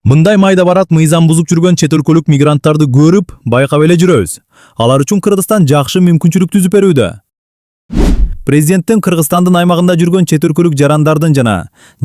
Мындай майда барат мыйзам бузуп жүргөн чет өлкөлүк мигранттарды көрүп, байкап эле жүрөбүз. Алар үчүн Кыргызстан жакшы мүмкүнчүлүк түзүп берүүдө. Президенттин Кыргызстандын аймагында жүргөн чет өлкөлүк жарандардын жана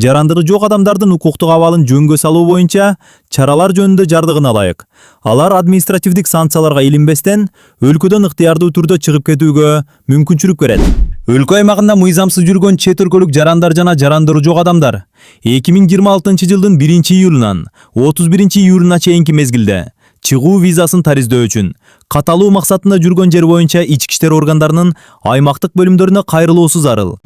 жарандыгы жок адамдардын укуктук абалын жөнгө салуу боюнча чаралар жөнүндө жардыгын алайык. Алар административдик санкцияларга илинбестен өлкөдөн ыктыярдуу түрдө чыгып кетүүгө мүмкүнчүлүк берет. Өлкө аймагында мыйзамсыз жүргөн чет өлкөлүк жарандар жана жарандыгы жок адамдар 2026 жылдын 1-июлунан 31-июлуна чейинки мезгилде чыгуу визасын тариздөө үчүн каталуу максатында жүргөн жер боюнча ички иштер органдарынын аймактык бөлүмдөрүнө кайрылуусу зарыл.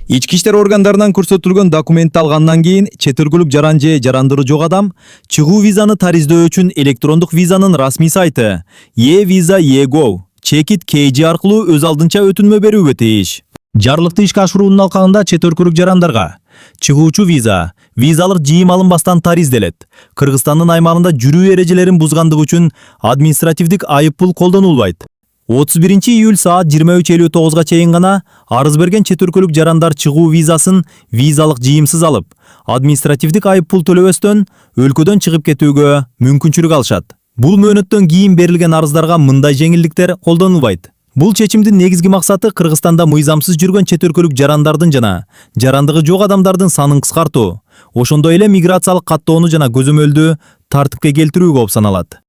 Ички иштер органдарынан көрсөтүлгөн документти алгандан кийин чет өлкөлүк жаран же жарандыгы жок адам чыгуу визаны тариздөө үчүн электрондук визанын расмий сайты e-visa.gov чекит KG аркылуу өз алдынча өтүнмө берүүгө тийиш. Жарлыкты ишке ашыруунун алкагында чет өлкөлүк жарандарга чыгуучу визалык жыйым алынбастан таризделет. Кыргызстандын аймагында жүрүү эрежелерин бузгандыгы үчүн административдик айып пул колдонулбайт. 31-июль саат 23:59 чейин гана арыз берген чет өлкөлүк жарандар чыгуу визасын визалык жыйымсыз алып, административдик айып пул төлөбөстөн өлкөдөн чыгып кетүүгө мүмкүнчүлүк алышат. Бул мөөнөттөн кийин берилген арыздарга мындай жеңилдиктер колдонулбайт. Бул чечимдин негизги максаты Кыргызстанда мыйзамсыз жүргөн чет өлкөлүк жарандардын жана жарандыгы жок адамдардын санын кыскартуу, ошондой эле миграциялык каттоону жана көзөмөлдү тартипке келтирүү болуп саналат.